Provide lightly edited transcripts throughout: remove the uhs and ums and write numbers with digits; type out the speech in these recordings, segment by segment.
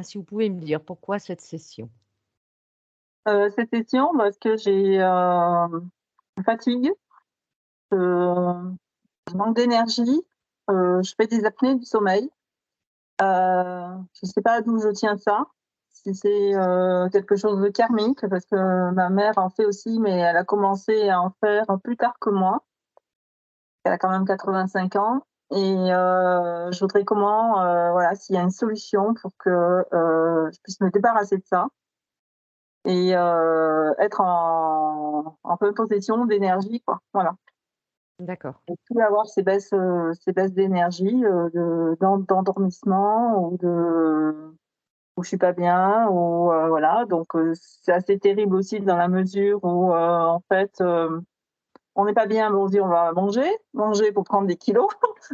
Si vous pouvez me dire pourquoi cette session? Cette session parce que j'ai, une fatigue, heu, je manque d'énergie, je fais des apnées du sommeil. Je sais pas d'où je tiens ça, si c'est, quelque chose de karmique parce que ma mère en fait aussi, mais elle a commencé à en faire plus tard que moi. Elle a quand même 85 ans et je voudrais voilà, s'il y a une solution pour que, je puisse me débarrasser de ça et être en pleine possession d'énergie, quoi. Voilà. D'accord. Et plus avoir ces baisses d'énergie, d'endormissement ou où je suis pas bien ou voilà, donc c'est assez terrible aussi dans la mesure où, en fait, on n'est pas bien, mais on se dit: «On va manger pour prendre des kilos»,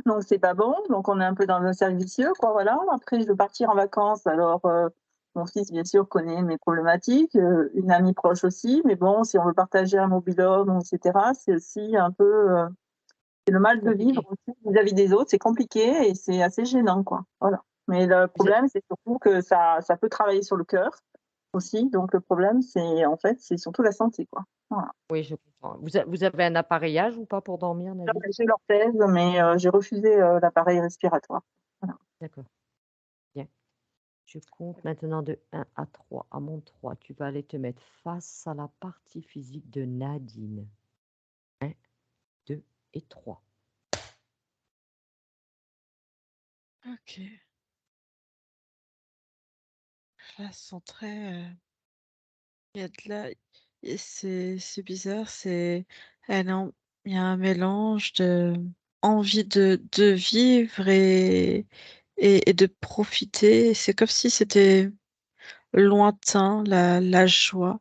donc c'est pas bon, donc on est un peu dans un cercle vicieux, quoi, voilà. Après je veux partir en vacances, alors mon fils bien sûr connaît mes problématiques, une amie proche aussi, mais bon, si on veut partager un mobil-home et cetera, c'est aussi un peu, c'est le mal de vivre Compliqué. aussi vis-à-vis des autres, c'est compliqué et c'est assez gênant, quoi, voilà. Mais le Vous êtes problème, c'est surtout que ça peut travailler sur le cœur aussi, donc le problème, c'est en fait, c'est surtout la santé, quoi. Voilà. Oui, je comprends. Vous avez un appareillage ou pas pour dormir, Nadine? J'ai l'orthèse, mais j'ai refusé, l'appareil respiratoire. Voilà. D'accord, bien. Je compte maintenant de 1 à 3. À mon 3, tu vas aller te mettre face à la partie physique de Nadine. 1, 2 et 3. OK. Je la sens très, il y a de la et c'est bizarre, elle est en il y a un mélange de envie de vivre et de profiter. C'est comme si c'était lointain, la joie.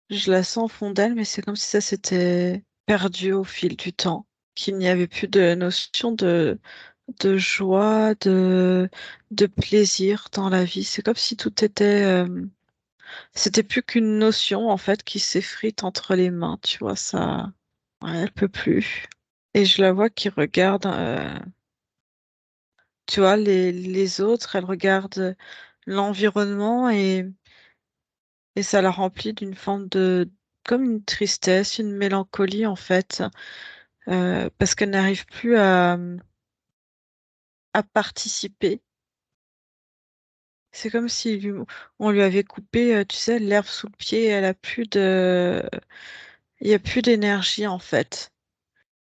Je la sens au fond d'elle, mais c'est comme si ça s'était perdu au fil du temps, qu'il n'y avait plus de notion de joie, de plaisir dans la vie. C'est comme si tout était, c'était plus qu'une notion en fait qui s'effrite entre les mains, tu vois? Ça ouais, elle peut plus et je la vois qui regarde, tu vois, les autres, elle regarde l'environnement et ça la remplit d'une forme de comme une tristesse, une mélancolie en fait, parce qu'elle n'arrive plus à participer. C'est comme si on lui avait coupé, tu sais, l'herbe sous le pied, elle a plus de il y a plus d'énergie en fait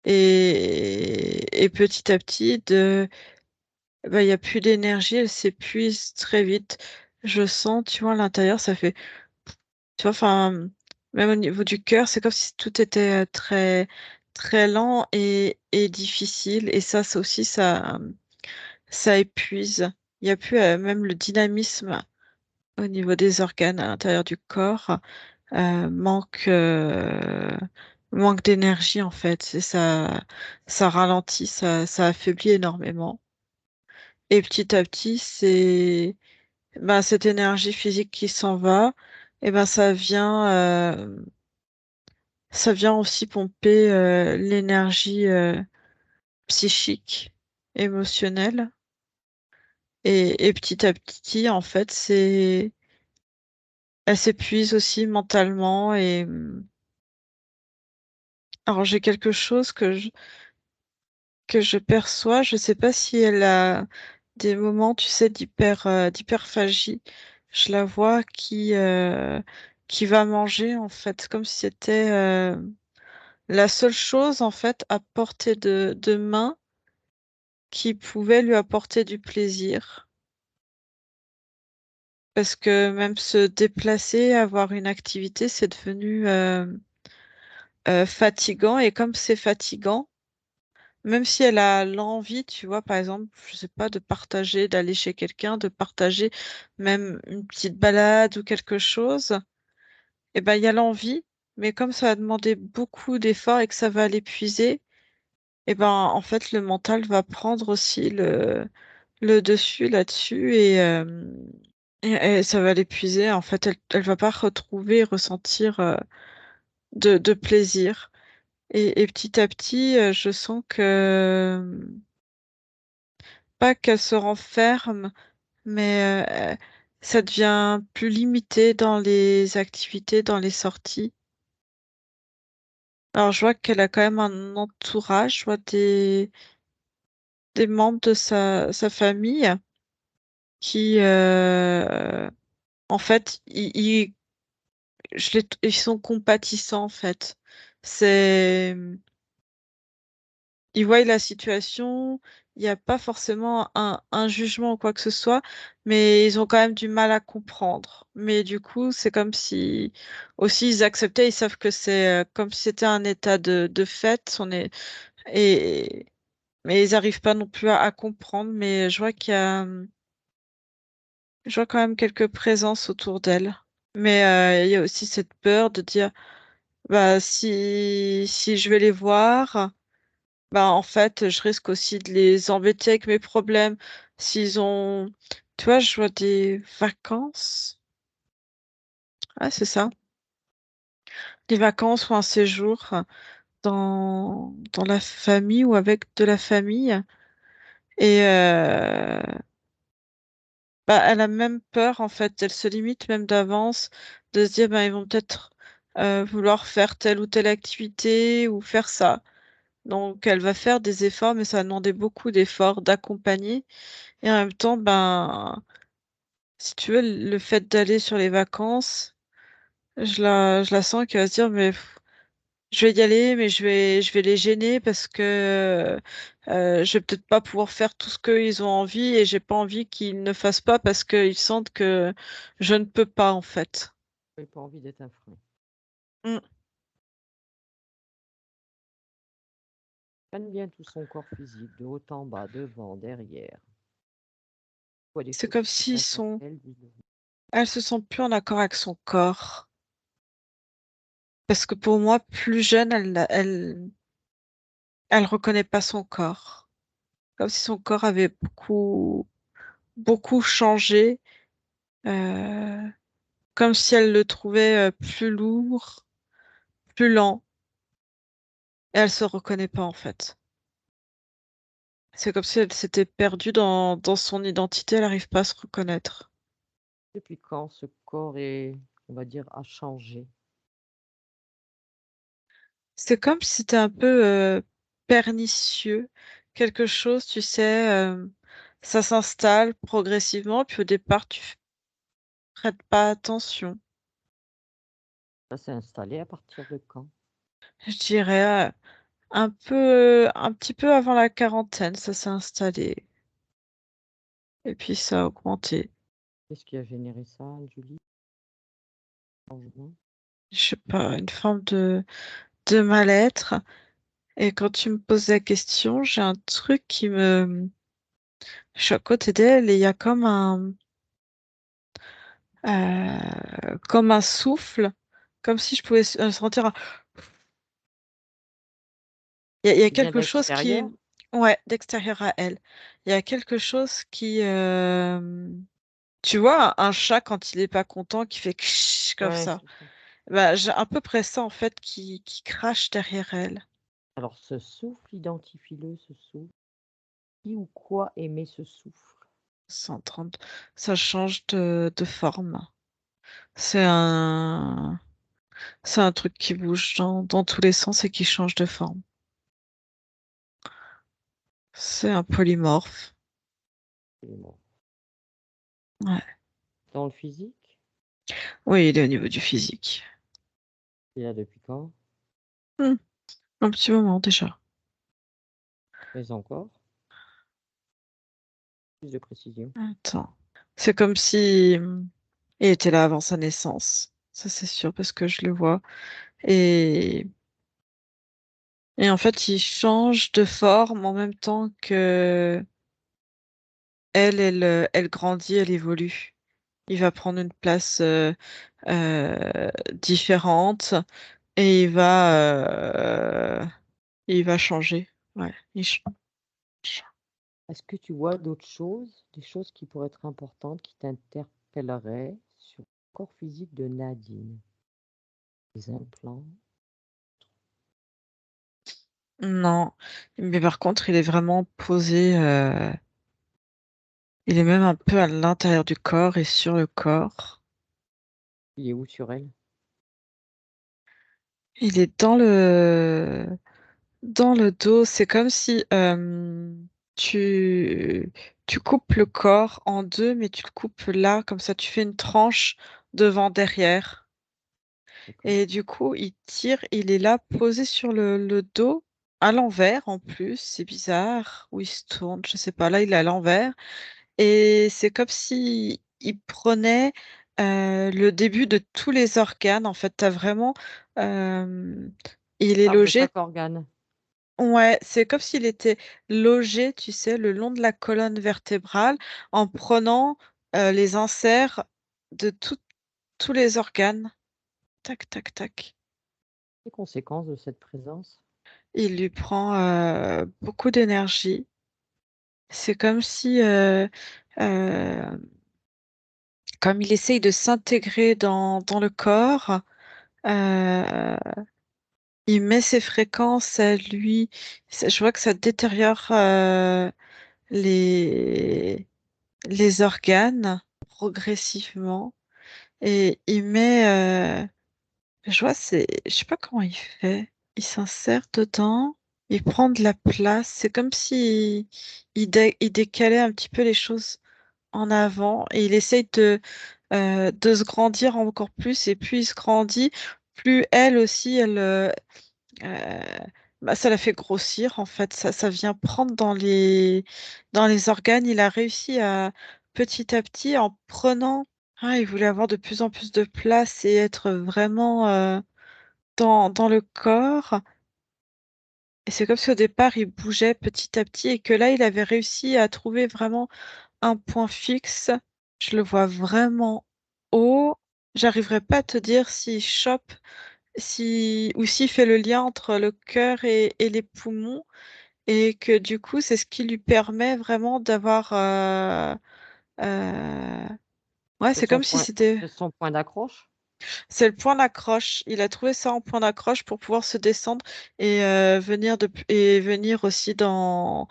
et petit à petit bah, il y a plus d'énergie, elle s'épuise très vite. Je sens, tu vois, à l'intérieur, ça fait tu vois, enfin, même au niveau du cœur, c'est comme si tout était, très très lent et difficile et ça aussi ça épuise. Il y a plus, même le dynamisme au niveau des organes à l'intérieur du corps, manque, manque d'énergie en fait et ça ralentit, ça affaiblit énormément et petit à petit, c'est bah, cette énergie physique qui s'en va et ben, ça vient aussi pomper, l'énergie, psychique, émotionnelle et petit à petit, en fait, elle s'épuise aussi mentalement et alors j'ai quelque chose que je perçois, je sais pas si elle a des moments, tu sais, d'hyperphagie. Je la vois qui va manger, en fait, comme si c'était, la seule chose, en fait, à portée de main qui pouvait lui apporter du plaisir. Parce que même se déplacer, avoir une activité, c'est devenu, fatigant et comme c'est fatigant, même si elle a l'envie, tu vois, par exemple, je sais pas, de partager, d'aller chez quelqu'un, de partager même une petite balade ou quelque chose, et ben, il y a l'envie, mais comme ça va demander beaucoup d'efforts et que ça va l'épuiser, et ben, en fait, le mental va prendre aussi le dessus là-dessus et ça va l'épuiser. En fait, elle va pas retrouver, ressentir, de plaisir et petit à petit, je sens que pas qu'elle se renferme, mais, ça devient plus limité dans les activités, dans les sorties. Alors, je vois qu'elle a quand même un entourage, je vois des membres de sa famille qui, en fait, ils sont compatissants, en fait. C'est, ils voient la situation, il n'y a pas forcément un jugement ou quoi que ce soit, mais ils ont quand même du mal à comprendre. Mais du coup, c'est comme si aussi ils acceptaient, ils savent que c'est comme si c'était un état de fait, et, mais ils n'arrivent pas non plus à comprendre. Mais je vois quand même quelques présences autour d'elle. Mais il y a aussi cette peur de dire, bah si je vais les voir. Bah, en fait, je risque aussi de les embêter avec mes problèmes. S'ils ont, tu vois, je vois des vacances. Ah, c'est ça. Des vacances ou un séjour dans la famille ou avec de la famille. Et bah, elle a même peur, en fait. Elle se limite même d'avance de se dire, bah, ils vont peut-être vouloir faire telle ou telle activité ou faire ça. Donc, elle va faire des efforts, mais ça va demander beaucoup d'efforts, d'accompagner. Et en même temps, ben, si tu veux, le fait d'aller sur les vacances, je la sens qu'elle va se dire, mais je vais y aller, mais je vais les gêner parce que je vais peut-être pas pouvoir faire tout ce qu'ils ont envie et j'ai pas envie qu'ils ne fassent pas parce qu'ils sentent que je ne peux pas, en fait. J'ai pas envie d'être un frein. Mm. Scanne bien tout son corps physique, de haut en bas, devant, derrière. Vois des C'est choses comme qui s'ils sont pour sont, elle visiblement. elle se sent plus en accord avec son corps. Parce que pour moi, plus jeune, elle reconnaît pas son corps. Comme si son corps avait beaucoup changé, euh, comme si elle le trouvait plus lourd, plus lent, et elle se reconnaît pas en fait. C'est comme si elle s'était perdue dans son identité, elle n'arrive pas à se reconnaître. Depuis quand ce corps est, on va dire, a changé? C'est comme si c'était un peu pernicieux, quelque chose, tu sais, ça s'installe progressivement, puis au départ, tu prêtes pas attention. Ça s'est installé à partir de quand? Je dirais un petit peu avant la quarantaine, ça s'est installé. Et puis ça a augmenté. Qu'est-ce qui a généré ça, Julie? Changement? Je sais pas, une forme de mal-être. Et quand tu me poses la question, j'ai un truc je suis à côté d'elle et il y a comme un souffle, comme si je pouvais sentir il y a Il vient quelque chose d'extérieur? ouais, d'extérieur à elle. Il y a quelque chose tu vois, un chat quand il est pas content, qui fait ksh comme Ouais, ça. c'est ça. Bah, j'ai à peu près ça en fait qui crache derrière elle. Alors ce souffle, identifie-le, ce souffle. Qui ou quoi émet ce souffle? 130, ça change de forme. C'est un, c'est un truc qui bouge dans tous les sens et qui change de forme. C'est un polymorphe. Élément. Ouais. Dans le physique? Oui, il est au niveau du physique. Il est là depuis quand? Hmm, un petit moment déjà. Mais encore? Plus de précision. Attends. C'est comme si il était là avant sa naissance. Ça, c'est sûr, parce que je le vois. Et, et en fait, il change de forme en même temps que elle grandit, elle évolue. Il va prendre une place différente et il va changer. Ouais, il change. Est-ce que tu vois d'autres choses, des choses qui pourraient être importantes, qui t'interpelleraient sur le corps physique de Nadine? Des implants? Non, mais par contre, il est vraiment posé. Il est même un peu à l'intérieur du corps et sur le corps. Il est où sur elle? Il est dans le dos. C'est comme si tu, tu coupes le corps en deux, mais tu le coupes là, comme ça tu fais une tranche devant, derrière. D'accord. Et du coup, il tire, il est là posé sur le dos, à l'envers en plus. C'est bizarre. Où il se tourne, je sais pas. Là, il est à l'envers. Et c'est comme si il prenait le début de tous les organes. En fait, t'as vraiment. Il est Part de logé. chaque organe. Ouais, c'est comme s'il était logé, tu sais, le long de la colonne vertébrale, en prenant les inserts de tous les organes. Tac, tac, tac. Les conséquences de cette présence. Il lui prend beaucoup d'énergie. C'est comme si, euh, comme il essaye de s'intégrer dans le corps, euh, il met ses fréquences à lui. Je vois que ça détériore les, les organes progressivement. Et il met, je vois, je sais pas comment il fait. Il s'insère dedans. Il prend de la place. C'est comme si il décalait un petit peu les choses en avant et il essaye de se grandir encore plus. Et plus il se grandit, plus elle aussi, euh, bah, ça la fait grossir en fait. Ça vient prendre dans les organes. Il a réussi à petit à petit en prenant. Ah, il voulait avoir de plus en plus de place et être vraiment dans le corps. Et c'est comme si au départ il bougeait petit à petit et que là il avait réussi à trouver vraiment un point fixe. Je le vois vraiment haut. J'arriverai pas à te dire s'il chope, ou s'il fait le lien entre le cœur et les poumons, et que du coup, c'est ce qui lui permet vraiment d'avoir. Euh, Ouais, C'est c'est son comme si point, c'était. c'est son point d'accroche. C'est le point d'accroche. Il a trouvé ça en point d'accroche pour pouvoir se descendre et venir aussi dans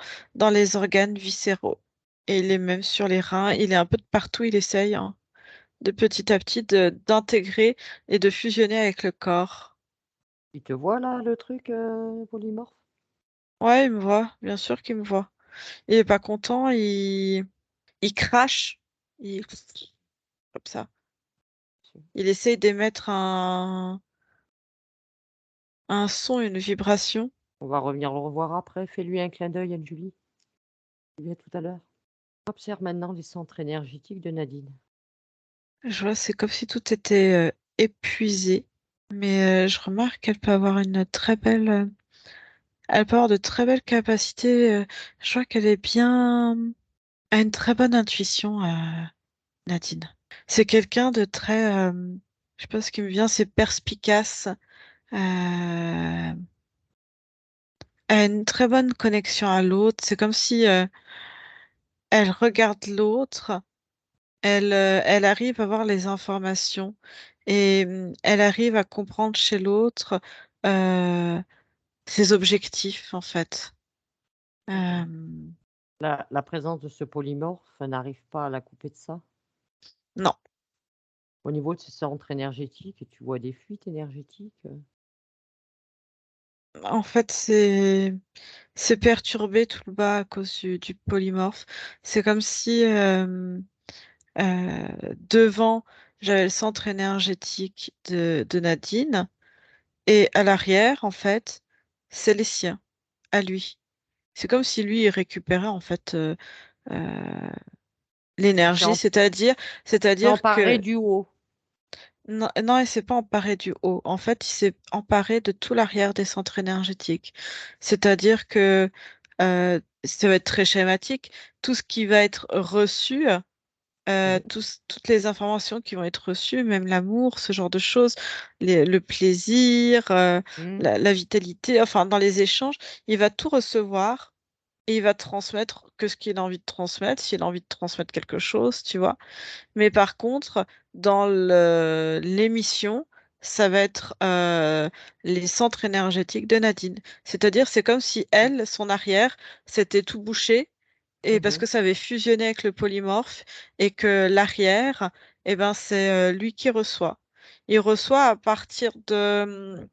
les organes viscéraux. Et il est même sur les reins. Il est un peu de partout. Il essaye, hein, de petit à petit d'intégrer et de fusionner avec le corps. Il te voit là, le truc polymorphe? Ouais, il me voit, bien sûr qu'il me voit. Il est pas content, il crache, il comme ça. Il essaye d'émettre un son, une vibration. On va revenir le revoir après. Fais-lui un clin d'œil, Anne-Julie. Il vient tout à l'heure. Observe maintenant les centres énergétiques de Nadine. Je vois, c'est comme si tout était épuisé. Mais je remarque qu'elle peut avoir elle peut avoir de très belles capacités. Je vois qu'elle est bien, a une très bonne intuition, Nadine. C'est quelqu'un de très, je sais pas ce qui me vient, c'est perspicace. Euh, a une très bonne connexion à l'autre. C'est comme si elle regarde l'autre, elle arrive à voir les informations et elle arrive à comprendre chez l'autre euh, ses objectifs, en fait. D'accord. Euh, La présence de ce polymorphe n'arrive pas à la couper de ça. non, Au niveau de ses centres énergétiques, tu vois des fuites énergétiques. en fait, c'est perturbé tout le bas à cause du polymorphe. C'est comme si devant, j'avais le centre énergétique de Nadine. Et à l'arrière, en fait, c'est les siens, à lui. C'est comme si lui, il récupérait en fait euh, Il s'est l'énergie, c'est-à-dire emparé que du haut. non, non, il s'est pas emparé du haut. En fait, il s'est emparé de tout l'arrière des centres énergétiques. C'est-à-dire que ça va être très schématique. Tout ce qui va être reçu, Oui. toutes les informations qui vont être reçues, même l'amour, ce genre de choses, le plaisir, Hmm. la vitalité, enfin, dans les échanges, il va tout recevoir et il va transmettre que ce qu'il a envie de transmettre, s'il a envie de transmettre quelque chose, tu vois. Mais par contre, dans l'émission, ça va être les centres énergétiques de Nadine. C'est-à-dire, c'est comme si elle, son arrière, c'était tout bouché Et parce que ça avait fusionné avec le polymorphe et que l'arrière, eh ben, c'est lui qui reçoit. Il reçoit à partir de...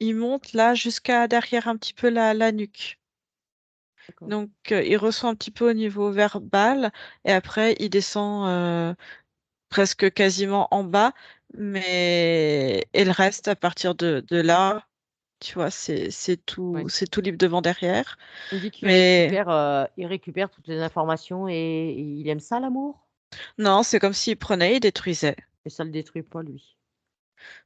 Il monte là jusqu'à derrière un petit peu la nuque. D'accord. Donc, il reçoit un petit peu au niveau verbal et après, il descend presque quasiment en bas. Mais et le reste, à partir de là, tu vois, c'est tout, Ouais. c'est tout libre devant derrière. Tu me dis qu'il Mais il récupère toutes les informations et il aime ça, l'amour? non, c'est comme s'il prenait et détruisait. Et ça le détruit pas, lui?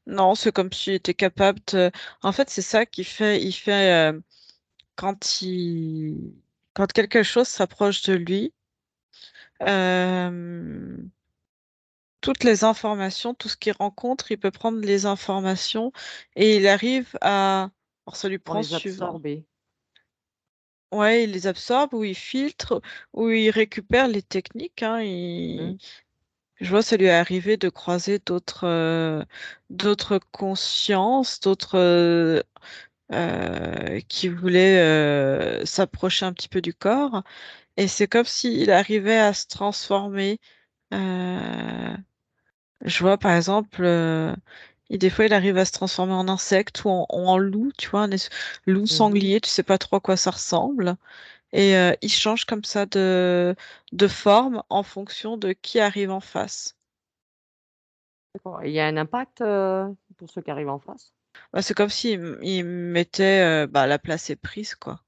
Non, c'est comme s'il était capable de... En fait, c'est ça qu'il fait. Il fait quand il... Quand quelque chose s'approche de lui, euh, toutes les informations, tout ce qu'il rencontre, il peut prendre les informations et il arrive à... Alors, ça lui Pour prend les suivant. absorber. Ouais, il les absorbe ou il filtre ou il récupère les techniques. Hein, Mmh. Je vois, ça lui est arrivé de croiser d'autres consciences, d'autres qui voulaient s'approcher un petit peu du corps. Et c'est comme s'il arrivait à se transformer. Euh, je vois, par exemple, des fois, il arrive à se transformer en insecte ou en loup, tu vois, loup Mmh. sanglier, tu sais pas trop à quoi ça ressemble. Et il change comme ça de forme en fonction de qui arrive en face. D'accord, et il y a un impact, pour ceux qui arrivent en face? Bah, c'est comme s'il mettait, bah, la place est prise, quoi.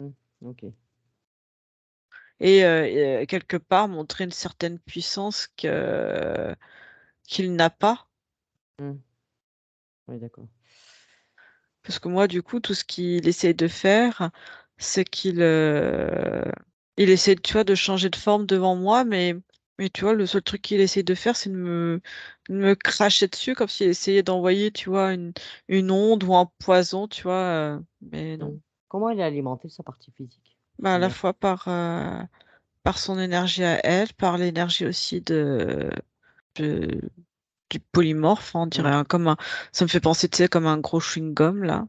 Mmh. OK. Et quelque part montrer une certaine puissance qu'il n'a pas. Mmh. Oui, d'accord. Parce que moi, du coup, tout ce qu'il essaie de faire, c'est il essaie, tu vois, de changer de forme devant moi, mais tu vois, le seul truc qu'il essaie de faire, c'est de me cracher dessus, comme s'il essayait d'envoyer, tu vois, une onde ou un poison, tu vois, mais non. Mmh. Comment elle est alimentée, sa partie physique? Bah, à la Comment? fois par son énergie à elle, par l'énergie aussi de- du polymorphe, hein, on dirait Mmh. ça me fait penser, tu sais, comme un gros chewing-gum, là.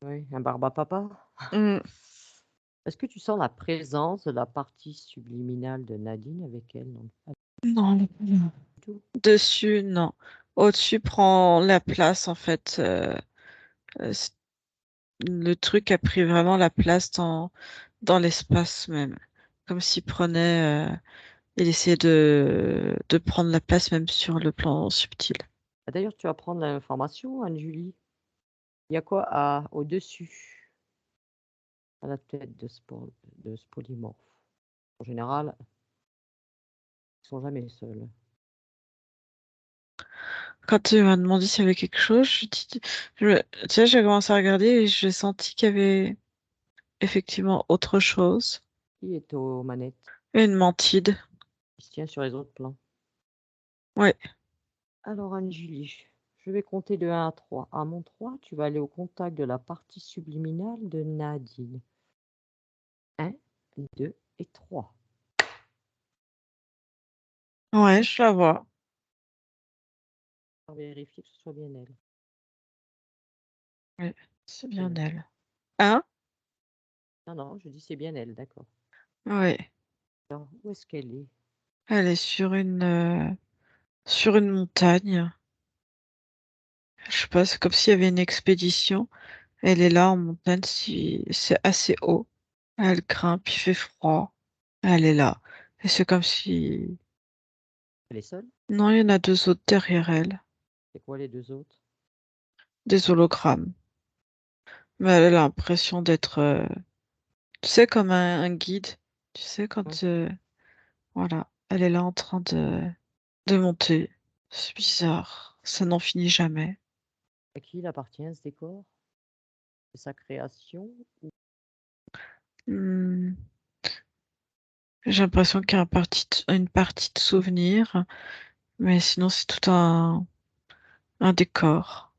Oui, un barbapapa? Mm. Est-ce que tu sens la présence de la partie subliminale de Nadine avec elle dans le Non, tout? dessus, non. Au-dessus prend la place, en fait. Le truc a pris vraiment la place dans l'espace même. Comme s'il prenait, il essayait de prendre la place même sur le plan subtil. Ah, d'ailleurs, tu vas prendre l'information, Anne-Julie. Il y a quoi au-dessus, à la tête de ce polymorphe? En général, ils sont jamais seuls. Quand tu m'as demandé s'il y avait quelque chose, tu sais, j'ai commencé à regarder et j'ai senti qu'il y avait effectivement autre chose. Qui est aux manettes? Une mantide. Qui se tient sur les autres plans? Ouais. Alors, Anne-Julie, je vais compter de 1 à 3. À mon 3, tu vas aller au contact de la partie subliminale de Nadine. 1, 2 et 3. Ouais, je la vois. On va vérifier que ce soit bien elle. Ouais, c'est C'est bien bon. elle. Hein? Non, non, je dis c'est bien elle, d'accord. Ouais. Alors, où est-ce qu'elle est? Elle est sur une montagne. Je sais pas, c'est comme s'il y avait une expédition. Elle est là en montagne, si c'est assez haut. Elle grimpe, il fait froid. Elle est là. Et c'est comme si... Elle est seule? Non, il y en a deux autres derrière elle. C'est quoi les deux autres? Des hologrammes. Mais elle a l'impression d'être, tu sais, comme un guide. Tu sais, Ouais. quand, voilà, elle est là en train de monter. C'est bizarre. Ça n'en finit jamais. À qui il appartient ce décor? C'est sa création? Hmm, J'ai l'impression qu'il y a une partie de souvenir, mais sinon c'est tout un décor.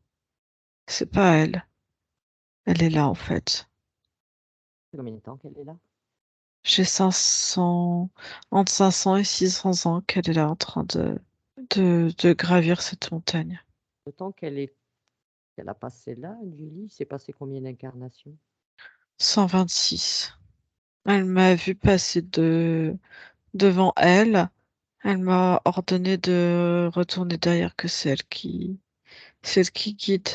C'est pas elle. Elle est là en fait. C'est combien de temps qu'elle est là? J'ai 500, entre 500 et 600 ans qu'elle est là en train de gravir cette montagne. Le temps qu'elle a passé là, Julie, c'est passé combien d'incarnations? 126. Elle m'a vu passer devant elle. Elle m'a ordonné de retourner derrière, que c'est elle qui guide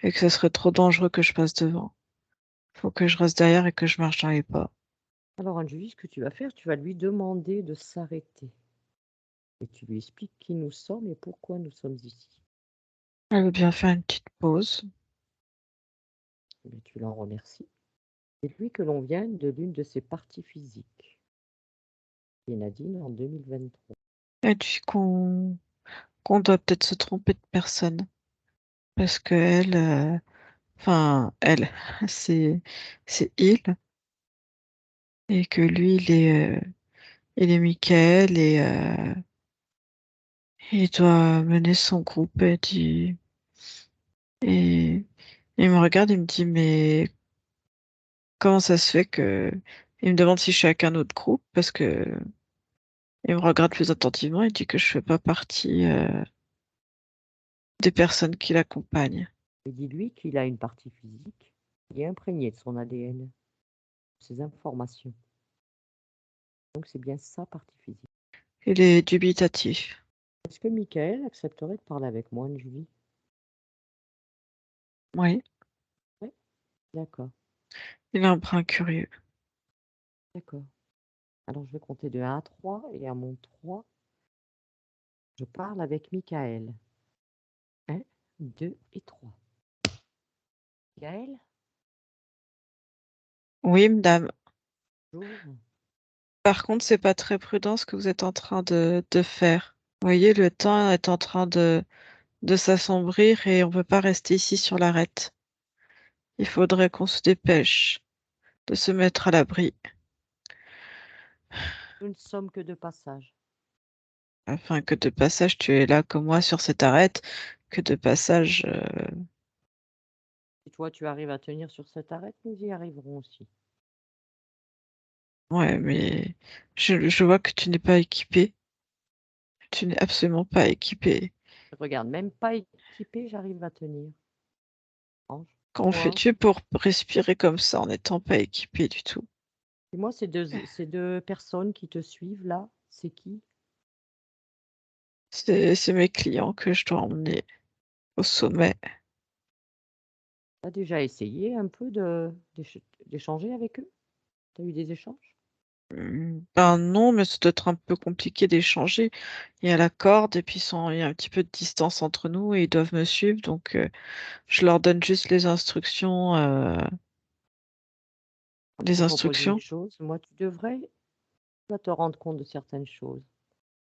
et que ce serait trop dangereux que je passe devant. Faut que je reste derrière et que je marche dans les pas. Alors, Anne-Julie, ce que tu vas faire, tu vas lui demander de s'arrêter. Et tu lui expliques qui nous sommes et pourquoi nous sommes ici. Elle veut bien faire une petite pause. Et tu l'en remercies. C'est lui que l'on vient de l'une de ses parties physiques. Et Nadine en 2023. Elle dit qu'on doit peut-être se tromper de personne. Parce que elle, enfin, elle, c'est il. Et que lui, il est Michael et il doit mener son groupe. Et il me regarde, il me dit, mais comment ça se fait que... Il me demande si je suis avec un autre groupe parce que il me regarde plus attentivement et dit que je fais pas partie des personnes qui l'accompagnent. Et dis-lui qu'il a une partie physique qui est imprégnée de son ADN, de ses informations. Donc c'est bien sa partie physique. Il est dubitatif. Est-ce que Michael accepterait de parler avec moi, Anne-Julie? Oui, Oui, d'accord, il est un brin curieux. d'accord. Alors je vais compter de 1 à 3 et à mon 3, je parle avec Michael. 1, 2 et 3. Michael, Oui, madame. bonjour. Par contre, c'est pas très prudent ce que vous êtes en train de faire. Vous voyez, le temps est en train de s'assombrir et on peut pas rester ici sur l'arête. Il faudrait qu'on se dépêche de se mettre à l'abri Nous ne sommes que de passage. afin que de passage tu es là comme moi sur cette arête, que de passage, Si toi tu arrives à tenir sur cette arête, nous y arriverons aussi. ouais, mais je vois que tu n'es pas équipé. Tu n'es absolument pas équipé. Regarde, même pas équipé, j'arrive à tenir. Ange, Comment moi, fais-tu pour respirer comme ça en n'étant pas équipé du tout? dis-moi, ces deux personnes qui te suivent là, c'est qui? C'est mes clients que je dois emmener au sommet. Tu as déjà essayé un peu d'échanger avec eux? Tu as eu des échanges? Ben non, mais ça doit être un peu compliqué d'échanger. Il y a la corde et puis il y a un petit peu de distance entre nous et ils doivent me suivre, donc je leur donne juste les instructions. Je Les te propose une instructions. chose, moi tu vas te rendre compte de certaines choses.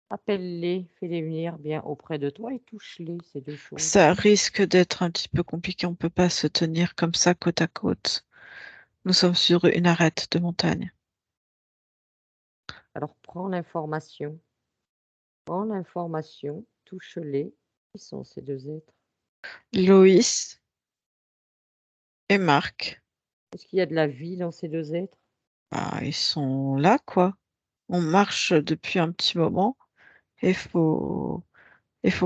Appelle-les, fais-les venir bien auprès de toi et touche-les, ces deux choses. Ça risque d'être un petit peu compliqué. On peut pas se tenir comme ça côte à côte. Nous sommes sur une arête de montagne. Alors prends l'information, touche-les. Qui sont ces deux êtres? Loïs et Marc, Est-ce qu'il y a de la vie dans ces deux êtres? bah, ils sont là, quoi. On marche depuis un petit moment et il faut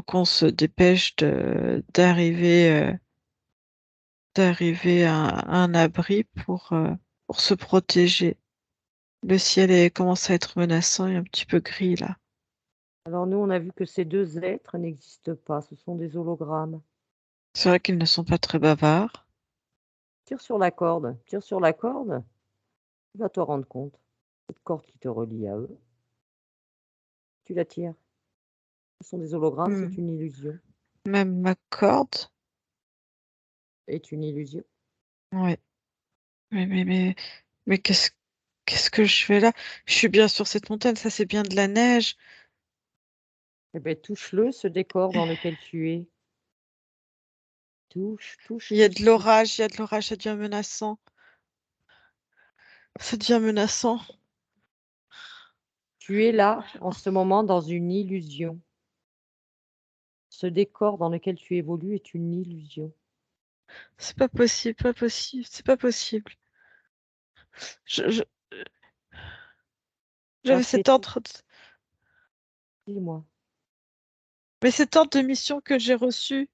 qu'on se dépêche d'arriver à un abri pour se protéger. Le ciel commence à être menaçant et un petit peu gris là. Alors nous, on a vu que ces deux êtres n'existent pas, ce sont des hologrammes. C'est vrai qu'ils ne sont pas très bavards. Tire sur la corde, tu vas te rendre compte. Cette corde qui te relie à eux, tu la tires. Ce sont des hologrammes, c'est Hmm. une illusion. Même ma corde. Est une illusion. Ouais. Mais qu'est-ce que je fais là? Je suis bien sur cette montagne, ça c'est bien de la neige. Eh bien, touche-le, ce décor dans lequel tu es. Touche, touche, Il y a de respire. l'orage, il y a de l'orage, ça devient menaçant. Ça devient menaçant. Tu es là, en ce moment, dans une illusion. Ce décor dans lequel tu évolues est une illusion. C'est pas possible, pas possible, c'est pas possible. Je- je- Tu as J'avais fait cet tout. ordre, Dis-moi, mais cet ordre de mission que j'ai reçu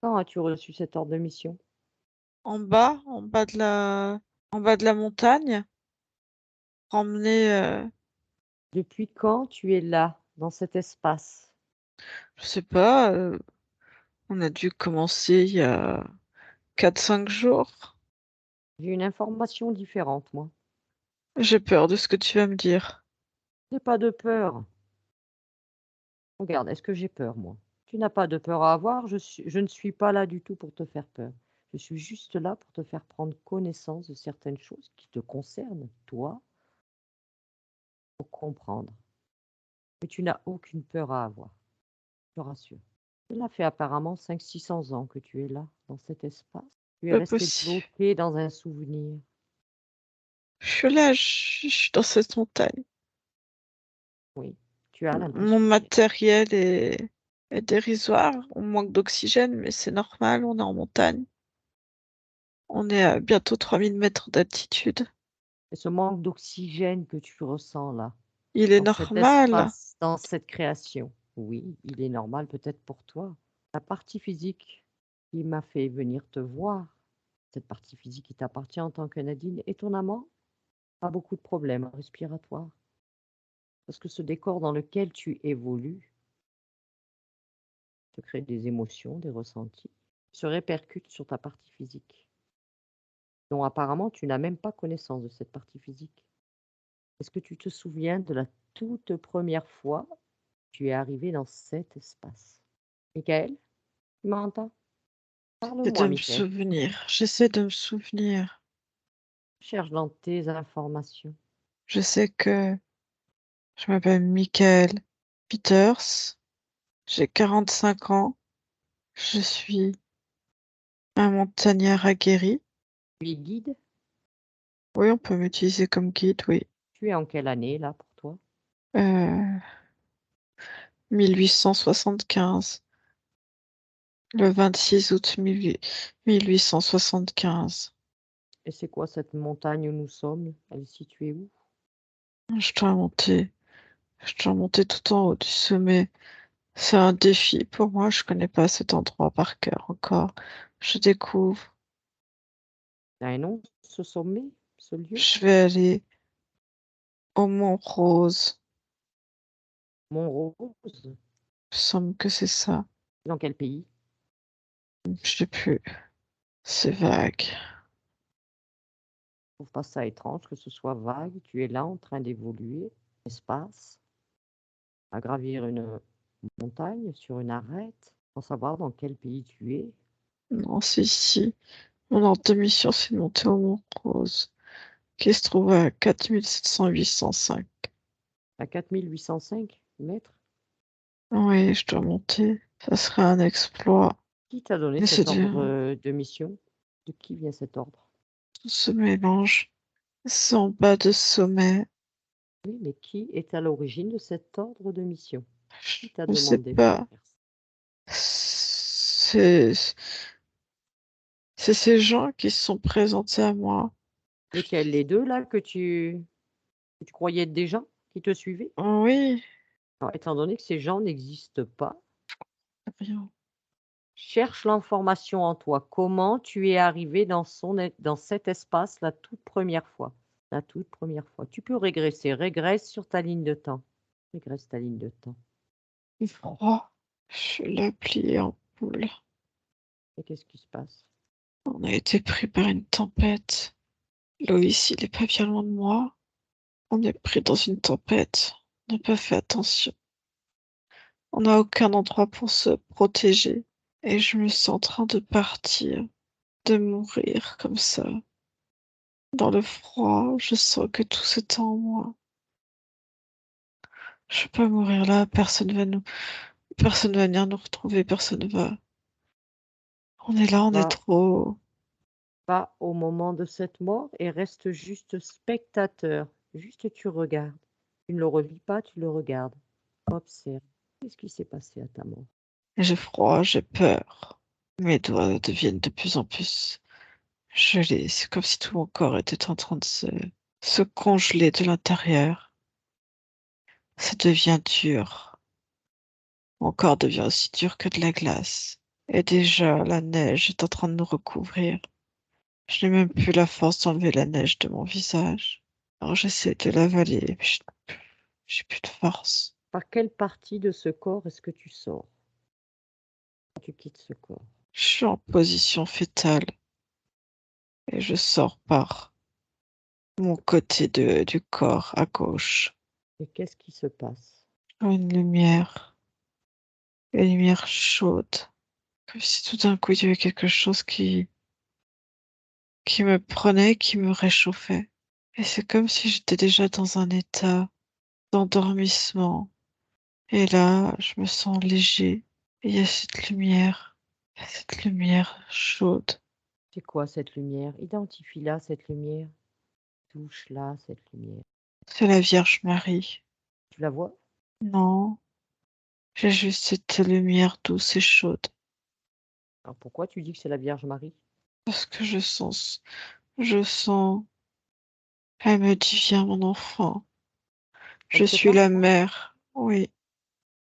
quand as-tu reçu cet ordre de mission? en bas de en bas de la montagne. emmener, Depuis quand tu es là, dans cet espace? je sais pas, on a dû commencer il y a 4-5 jours. J'ai une information différente, moi. J'ai peur de ce que tu vas me dire. N'aie pas de peur. Regarde, est-ce que j'ai peur, moi? Tu n'as pas de peur à avoir, je ne suis pas là du tout pour te faire peur. Je suis juste là pour te faire prendre connaissance de certaines choses qui te concernent, toi, pour comprendre. Mais tu n'as aucune peur à avoir, je te rassure. Cela fait apparemment 500-600 ans que tu es là, dans cet espace. Tu es Pas resté possible. bloqué dans un souvenir. Je suis là, je suis dans cette montagne. Oui, tu as Mon l'impression d'y être. matériel est dérisoire. On manque d'oxygène, mais c'est normal, on est en montagne. On est à bientôt 3000 mètres d'altitude. Et ce manque d'oxygène que tu ressens là, Il est dans cet normal. espace, dans cette création, oui, il est normal peut-être pour toi. La partie physique qui m'a fait venir te voir, cette partie physique qui t'appartient en tant que Nadine, étonnamment, pas beaucoup de problèmes respiratoires. Parce que ce décor dans lequel tu évolues te crée des émotions, des ressentis, se répercute sur ta partie physique, dont apparemment tu n'as même pas connaissance de cette partie physique. Est-ce que tu te souviens de la toute première fois que tu es arrivé dans cet espace? Michael, tu m'entends? J'essaie de Parle-moi, me Michael. souvenir. J'essaie de me souvenir. Cherche dans tes informations. Je sais que je m'appelle Michael Peters. J'ai 45 ans. Je suis un montagnard aguerri. Tu es guide? Oui, on peut m'utiliser comme guide, oui. Tu es en quelle année là pour toi? Euh, 1875. Le 26 août 1875. Et c'est quoi cette montagne où nous sommes? Elle est située où? Je dois monter. Je dois monter tout en haut du sommet. C'est un défi pour moi. Je connais pas cet endroit par cœur encore. Je découvre. Il y a un nom, ce sommet, ce lieu? Je vais aller au Mont Rose. Mont-Rose? Il me semble que c'est ça. Dans quel pays? Je sais plus. C'est vague. Je trouve pas ça étrange que ce soit vague. Tu es là en train d'évoluer, espace, à gravir une montagne sur une arête, sans savoir dans quel pays tu es. Non, c'est ici. Mon ordre de mission, c'est de monter au Mont Rose, qui se trouve à 4700-805. À 4805 mètres? Oui, je dois monter. Ça serait un exploit. Qui t'a donné Mais c'est cet dur. ordre de mission? De qui vient cet ordre? Tout se mélange. C'est en bas de sommet. Oui, mais qui est à l'origine de cet ordre de mission? Qui t'a Je ne sais demandé de pas. faire ça? C'est ces gens qui se sont présentés à moi. Lesquels? Les deux là que tu croyais être des gens qui te suivaient? Oui, Alors, étant donné que ces gens n'existent pas, rien. cherche l'information en toi. Comment tu es arrivé dans cet espace la toute première fois? La toute première fois. Tu peux régresser. Régresse sur ta ligne de temps. Régresse ta ligne de temps. Il fait froid. Je suis là pliée en boule. Et qu'est-ce qui se passe? On a été pris par une tempête. Loïs, il est pas bien loin de moi. On est pris dans une tempête. On n'a pas fait attention. On n'a aucun endroit pour se protéger. Et je me sens en train de partir, de mourir comme ça. Dans le froid, je sens que tout s'étend en moi. Je peux pas mourir là, personne va venir nous retrouver, personne va. On est là, on est Va, trop. va au moment de cette mort et reste juste spectateur. Juste tu regardes. Tu ne le revis pas, tu le regardes. Observe. Qu'est-ce qui s'est passé à ta mort? J'ai froid, j'ai peur. Mes doigts deviennent de plus en plus gelés. C'est comme si tout mon corps était en train de se congeler de l'intérieur. Ça devient dur. Mon corps devient aussi dur que de la glace. Et déjà, la neige est en train de nous recouvrir. Je n'ai même plus la force d'enlever la neige de mon visage. Alors j'essaie de l'avaler, mais j'ai plus de force. Par quelle partie de ce corps est-ce que tu sors quand tu quittes ce corps? Je suis en position fétale et je sors par mon côté du corps à gauche. Et qu'est-ce qui se passe? Une lumière chaude, comme si tout d'un coup il y avait quelque chose qui me prenait, qui me réchauffait. Et c'est comme si j'étais déjà dans un état d'endormissement. Et là, je me sens léger. Et il y a cette lumière chaude. C'est quoi cette lumière? Identifie-la, cette lumière. Touche-la, cette lumière. C'est la Vierge Marie. Tu la vois? Non, j'ai juste cette lumière douce et chaude. Alors pourquoi tu dis que c'est la Vierge Marie? Parce que je sens, elle me dit, viens mon enfant, je Elle te suis parle? la mère. Oui,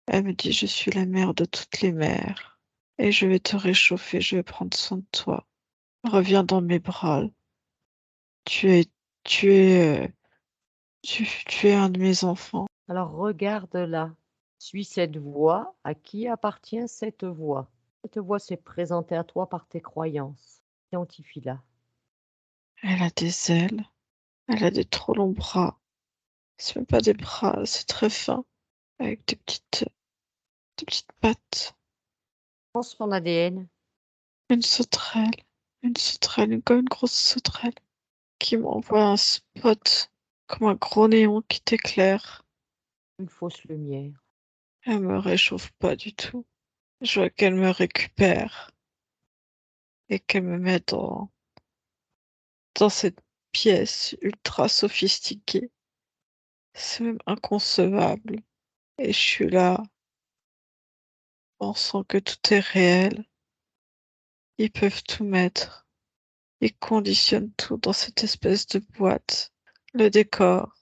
elle me dit, je suis la mère de toutes les mères. Et je vais te réchauffer, je vais prendre soin de toi. Reviens dans mes bras. Tu es, tu es, tu es un de mes enfants. Alors regarde-la. Suis cette voix. À qui appartient cette voix? Cette voix s'est présentée à toi par tes croyances. Identifie-la. Elle a des ailes, elle a des trop longs bras. C'est même pas des bras, c'est très fin, avec des petites pattes. Prends son ADN. Une sauterelle, comme une grosse sauterelle, qui m'envoie un spot, comme un gros néon qui t'éclaire. Une fausse lumière. Elle me réchauffe pas du tout. Je vois qu'elle me récupère et qu'elle me met dans cette pièce ultra sophistiquée. C'est même inconcevable. Et je suis là, pensant que tout est réel. Ils peuvent tout mettre. Ils conditionnent tout dans cette espèce de boîte. Le décor.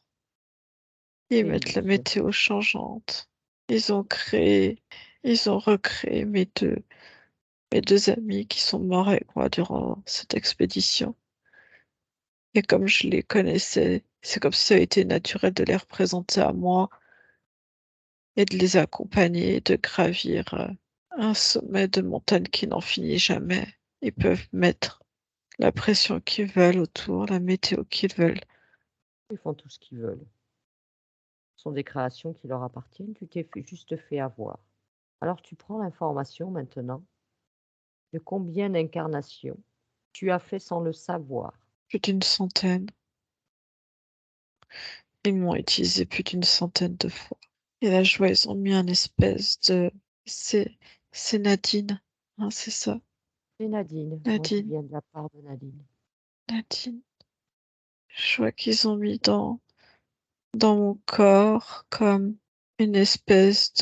Ils C'est mettent la illusion. météo changeante. Ils ont créé, ils ont recréé mes deux amis qui sont morts avec moi durant cette expédition. Et comme je les connaissais, c'est comme si ça avait été naturel de les représenter à moi et de les accompagner, de gravir un sommet de montagne qui n'en finit jamais. Ils peuvent mettre la pression qu'ils veulent autour, la météo qu'ils veulent. Ils font tout ce qu'ils veulent. Ce sont des créations qui leur appartiennent. Tu t'es juste fait avoir. Alors tu prends l'information maintenant de combien d'incarnations tu as fait sans le savoir. Plus d'une centaine. Ils m'ont utilisé plus d'une centaine de fois. Et la joie, ils ont mis un espèce de... C'est, c'est Nadine, hein, c'est ça. C'est Nadine. Moi, je Nadine, viens de la part de Nadine. Nadine. Je vois qu'ils ont mis dans mon corps comme une espèce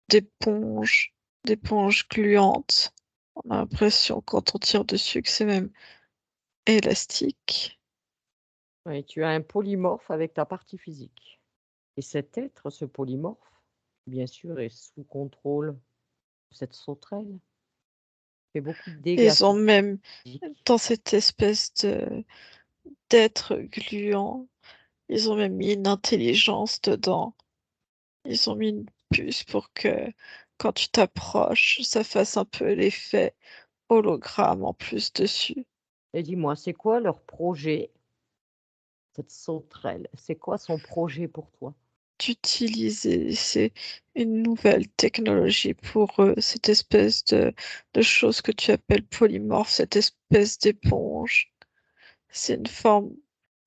d'éponge gluante. On a l'impression quand on tire dessus que c'est même élastique. Oui, tu as un polymorphe avec ta partie physique. Et cet être, ce polymorphe, bien sûr, est sous contrôle de cette sauterelle. Fait beaucoup de dégâts Ils ont même, physiques. dans cette espèce d'être gluant, ils ont même mis une intelligence dedans. Ils ont mis une puce pour que quand tu t'approches, ça fasse un peu l'effet hologramme en plus dessus. Et dis-moi, c'est quoi leur projet, cette sauterelle? C'est quoi son projet pour toi? D'utiliser, c'est une nouvelle technologie pour eux, cette espèce de chose que tu appelles polymorphe, cette espèce d'éponge. C'est une forme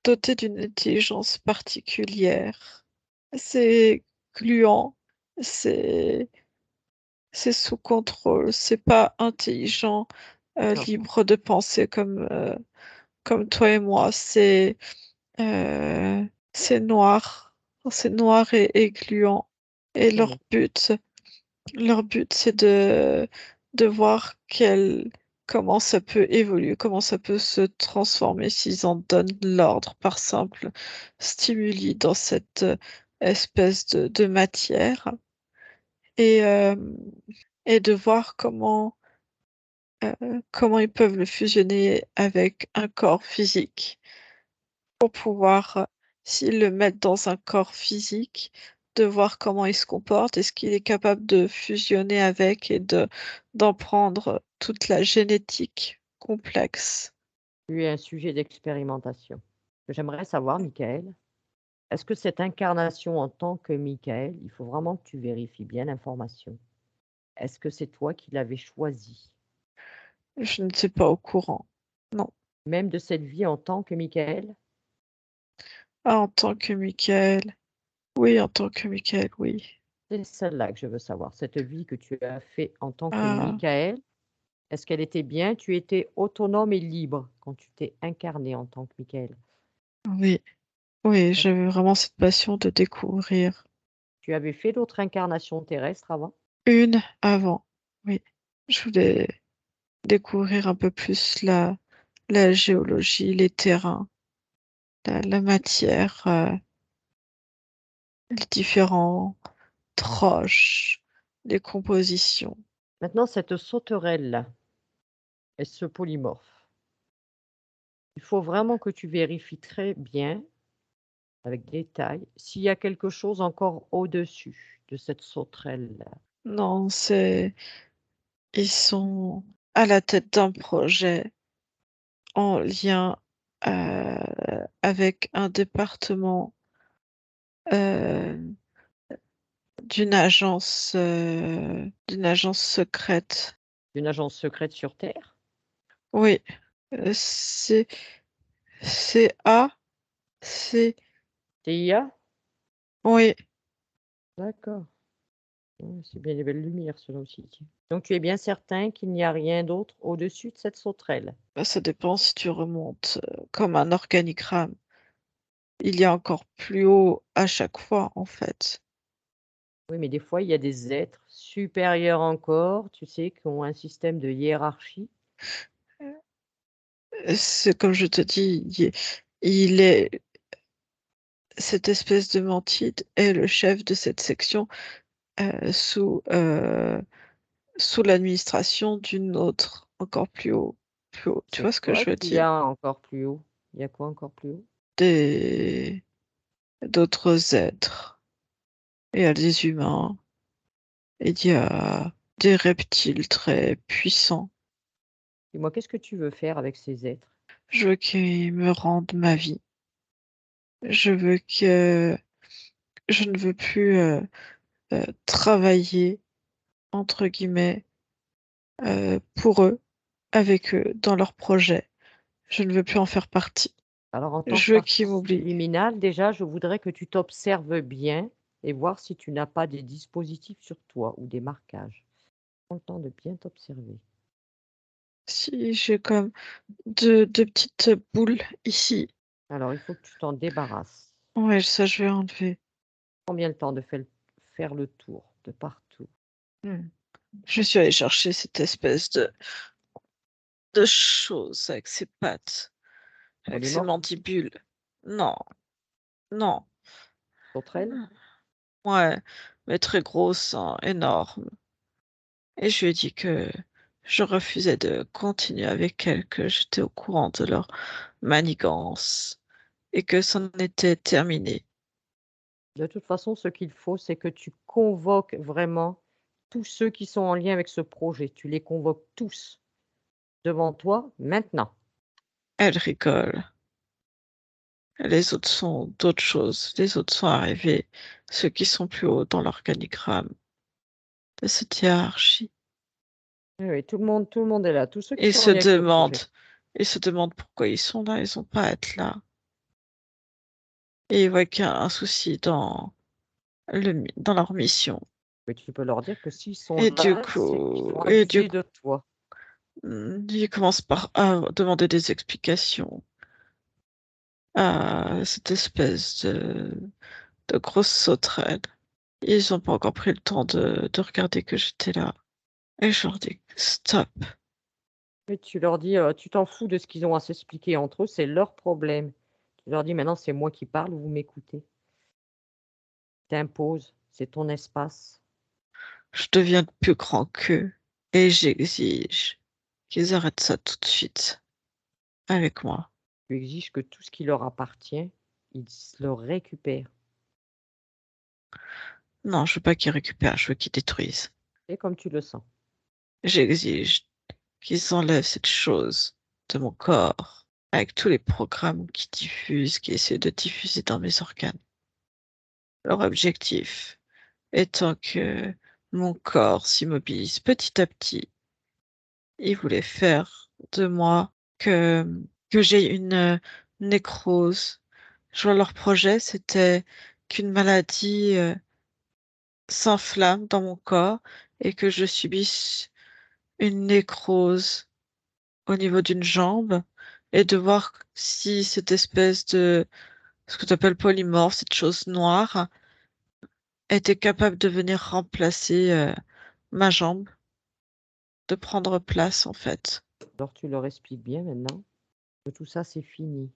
dotée d'une intelligence particulière. C'est gluant, c'est c'est sous contrôle, c'est pas intelligent, Non, libre de penser comme toi et moi. Euh, c'est noir, c'est noir et gluant. Et comment? leur but, c'est de voir comment ça peut évoluer, comment ça peut se transformer s'ils en donnent l'ordre par simple stimuli dans cette espèce de matière et, euh, et de voir comment ils peuvent le fusionner avec un corps physique pour pouvoir, s'ils le mettent dans un corps physique, de voir comment il se comporte. Est-ce qu'il est capable de fusionner avec et d'en prendre toute la génétique complexe? Tu es un sujet d'expérimentation. Ce que j'aimerais savoir, Michael, est-ce que cette incarnation en tant que Michael, il faut vraiment que tu vérifies bien l'information. Est-ce que c'est toi qui l'avais choisi? Je ne suis pas au courant. Non. Même de cette vie en tant que Michael? Ah, en tant que Michael. Oui, en tant que Michael, oui. C'est celle-là que je veux savoir. Cette vie que tu as fait en tant que Ah, Michael, est-ce qu'elle était bien? Tu étais autonome et libre quand tu t'es incarné en tant que Michael. oui. Oui, Est-ce j'avais vraiment cette passion de découvrir. que tu avais fait d'autres incarnations terrestres avant? Une avant, oui. Je voulais découvrir un peu plus la géologie, les terrains, la matière, les différents roches, les compositions. Maintenant, cette sauterelle-là, elle se polymorphe. Il faut vraiment que tu vérifies très bien, avec détail, s'il y a quelque chose encore au-dessus de cette sauterelle-là. Non, ils sont à la tête d'un projet en lien avec un département euh, d'une agence secrète. Une agence secrète sur Terre? Oui, c'est A, c'est TIA? oui, D'accord. C'est bien les belles lumières, cela aussi. Tiens. Donc, tu es bien certain qu'il n'y a rien d'autre au-dessus de cette sauterelle? bah, ça dépend si tu remontes comme un organigramme. Il y a encore plus haut à chaque fois, en fait. Oui, mais des fois, il y a des êtres supérieurs encore, tu sais, qui ont un système de hiérarchie. C'est comme je te dis, il est cette espèce de mantide est le chef de cette section euh, sous euh, sous l'administration d'une autre, encore plus haut, plus haut. Tu C'est vois ce que quoi je veux qu'il y dire? a encore plus haut? Il y a quoi encore plus haut? Des d'autres êtres. Il y a des humains, et il y a des reptiles très puissants. Dis-moi, qu'est-ce que tu veux faire avec ces êtres? Je veux qu'ils me rendent ma vie. Je veux que je ne veux plus travailler entre guillemets pour eux, avec eux, dans leurs projets. Je ne veux plus en faire partie. Alors, en tant que Je veux qu'ils partie m'oublient. liminale, déjà, je voudrais que tu t'observes bien et voir si tu n'as pas des dispositifs sur toi ou des marquages. Prends le temps de bien t'observer. Si j'ai comme deux petites boules ici. Alors, il faut que tu t'en débarrasses. Ouais, ça je vais enlever. Combien le temps de faire le tour de partout? Hmm. Je suis allée chercher cette espèce de chose avec ses pattes, avec ses Polymorphe? mandibules. Non, non. Sauterelle? Ouais, mais très grosse, hein, énorme. Et je lui ai dit que je refusais de continuer avec elle, que j'étais au courant de leur manigance et que c'en était terminé. De toute façon, ce qu'il faut, c'est que tu convoques vraiment tous ceux qui sont en lien avec ce projet. Tu les convoques tous devant toi maintenant. Elle rigole. Les autres sont d'autres choses. Les autres sont arrivés, ceux qui sont plus hauts dans l'organigramme de cette hiérarchie. Oui, oui, tout le monde est là. Tous ceux qui Et sont en se lien avec ce demandent, projet. ils se demandent pourquoi ils sont là, ils n'ont pas à être là. Et ils voient qu'il y a un souci dans leur mission. Mais tu peux leur dire que s'ils sont Et du là, c'est qu'ils coup, sont et du avisés coup, de toi. ils commencent par demander des explications à cette espèce de grosse sauterelle. Ils n'ont pas encore pris le temps de regarder que j'étais là. Et je leur dis, stop. Mais tu leur dis, tu t'en fous de ce qu'ils ont à s'expliquer entre eux, c'est leur problème. Tu leur dis: «Maintenant, c'est moi qui parle, vous m'écoutez. T'imposes, c'est ton espace». Je deviens plus grand qu'eux et j'exige qu'ils arrêtent ça tout de suite avec moi. Tu exiges que tout ce qui leur appartient, ils le récupèrent. Non, je veux pas qu'ils récupèrent, je veux qu'ils détruisent. Et comme tu le sens. J'exige qu'ils enlèvent cette chose de mon corps, avec tous les programmes qui diffusent, qui essaient de diffuser dans mes organes. Leur objectif étant que mon corps s'immobilise petit à petit. Ils voulaient faire de moi que j'ai une nécrose. Je vois leur projet, c'était qu'une maladie s'enflamme dans mon corps et que je subisse une nécrose au niveau d'une jambe et de voir si cette espèce de, ce que tu appelles polymorphe, cette chose noire, était capable de venir remplacer ma jambe, de prendre place en fait. Alors tu leur expliques bien maintenant que tout ça, c'est fini.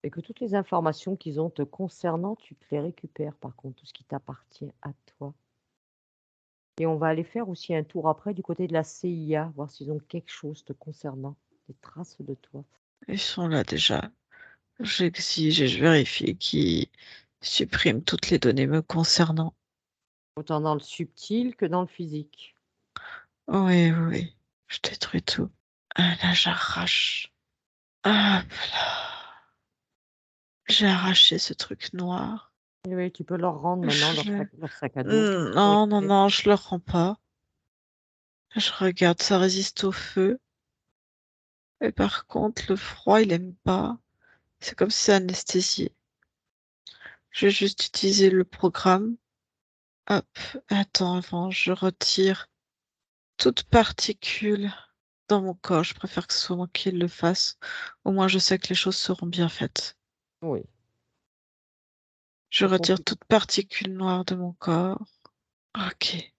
Et que toutes les informations qu'ils ont te concernant, tu te les récupères par contre, tout ce qui t'appartient à toi. Et on va aller faire aussi un tour après du côté de la CIA, voir s'ils ont quelque chose te concernant, des traces de toi. Ils sont là déjà. J'exige et je vérifie qu'ils suppriment toutes les données me concernant. Autant dans le subtil que dans le physique. Oui, oui, oui. Je détruis tout. Ah, là, j'arrache. Hop là. J'ai arraché ce truc noir. Et oui, tu peux leur rendre maintenant Je... leur sac à dos. Tout ce qu'ils ont Non, non, récupéré. non, je le rends pas. Je regarde, ça résiste au feu. Et par contre, le froid, il aime pas. C'est comme si c'est anesthésié. Je vais juste utiliser le programme. Hop, attends, avant, je retire toute particule dans mon corps. Je préfère que ce soit moi qui le fasse. Au moins, je sais que les choses seront bien faites. Oui. Je De toute façon, retire toute particule noire de mon corps. Ok.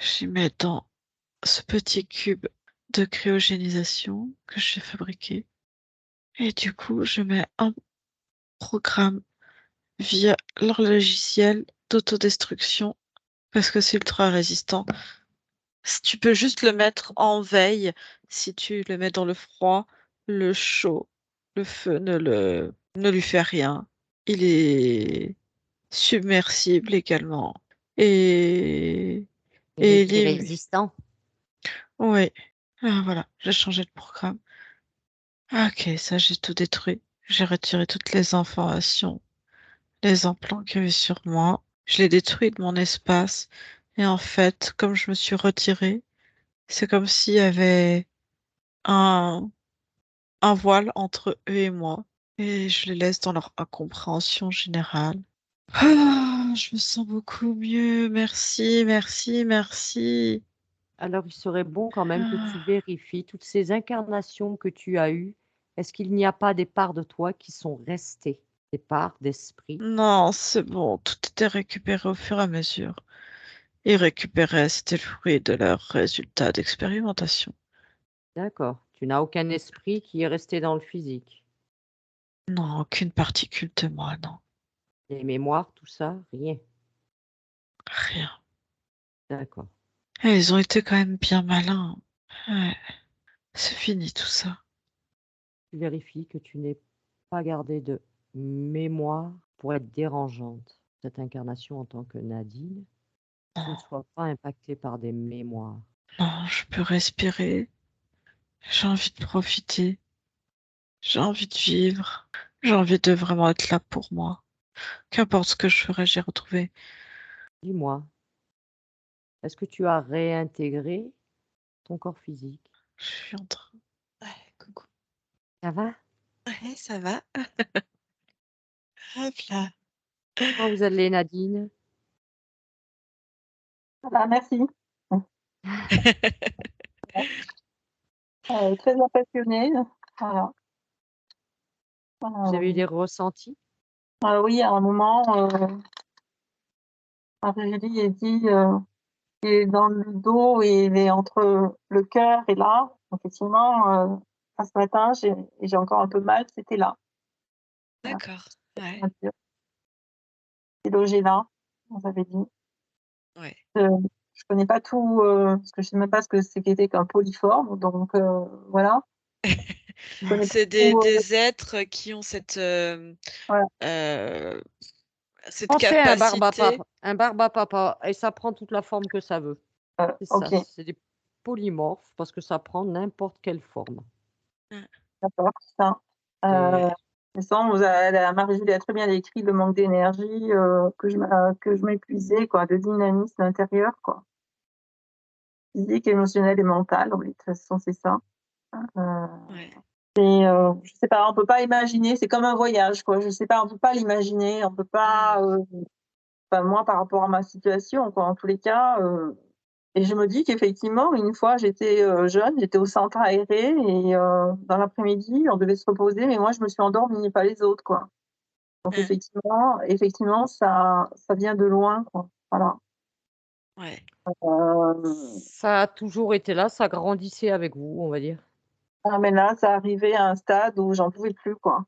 J'y mets dans ce petit cube de cryogénisation que j'ai fabriqué. Et du coup, je mets un programme via leur logiciel d'autodestruction parce que c'est ultra résistant. Si tu peux juste le mettre en veille, si tu le mets dans le froid, le chaud, le feu ne lui fait rien. Il est submersible également. Et, il et est résistant. ouais. Ah, voilà, j'ai changé de programme. Ok, ça j'ai tout détruit. J'ai retiré toutes les informations, les implants qu'il y avait sur moi. Je l'ai détruit de mon espace. Et en fait, comme je me suis retirée, c'est comme s'il y avait un, un voile entre eux et moi. Et je les laisse dans leur incompréhension générale. Ah, je me sens beaucoup mieux. Merci, merci, merci. Alors, il serait bon quand même que tu Ah, vérifies toutes ces incarnations que tu as eues. Est-ce qu'il n'y a pas des parts de toi qui sont restées, des parts d'esprit? non, c'est bon. Tout était récupéré au fur et à mesure. Ils récupéraient, c'était le fruit de leurs résultats d'expérimentation. D'accord. Tu n'as aucun esprit qui est resté dans le physique. Non, aucune particule de moi, non. Les mémoires, tout ça, rien. Rien. D'accord. Et ils ont été quand même bien malins. Ouais, c'est fini tout ça. Tu vérifies que tu n'aies pas gardé de mémoire pour être dérangeante. Cette incarnation en tant que Nadine, tu ne Non, sois pas impactée par des mémoires. non, je peux respirer. J'ai envie de profiter. J'ai envie de vivre. J'ai envie de vraiment être là pour moi. Qu'importe ce que je ferai, j'ai retrouvé. Dis-moi, est-ce que tu as réintégré ton corps physique? Je suis en train. Ouais, coucou. Ça va? Ouais, ça va. Hop là. Comment vous allez, Nadine? Voilà, merci. Très impressionnée. Voilà. Vous avez eu Euh, des ressentis? oui, à un moment, Aurélie a dit il est dans le dos et il est entre le cœur et là. Effectivement, ce matin, j'ai encore un peu mal, c'était là. Voilà. D'accord. Ouais. C'est logé là, on avait dit. Ouais. Je connais pas tout, parce que je sais même pas ce que c'est qu'était qu'un polyforme, donc voilà. Je connais C'est pas trop, des êtres qui ont cette ouais. capacité. Un barbe à papa, et ça prend toute la forme que ça veut. C'est ça, OK, c'est des polymorphes parce que ça prend n'importe quelle forme. d'accord, c'est ça. Et De toute façon, Marie-Julie a très bien décrit le manque d'énergie, que je m'épuisais quoi, de dynamisme intérieur quoi. Physique, émotionnel et mental, oui, de toute façon, c'est ça. Heu Ouais. Je sais pas, on peut pas imaginer, c'est comme un voyage quoi, je sais pas, on peut pas l'imaginer, on peut pas, enfin moi par rapport à ma situation quoi, en tous les cas, et je me dis qu'effectivement une fois j'étais, jeune, j'étais au centre aéré et dans l'après-midi, on devait se reposer, mais moi je me suis endormie, pas les autres quoi. Donc Mmh. effectivement ça vient de loin quoi, voilà. Ouais. ça a toujours été là, ça grandissait avec vous, on va dire. Ah mais là, ça arrivait à un stade où j'en pouvais plus quoi.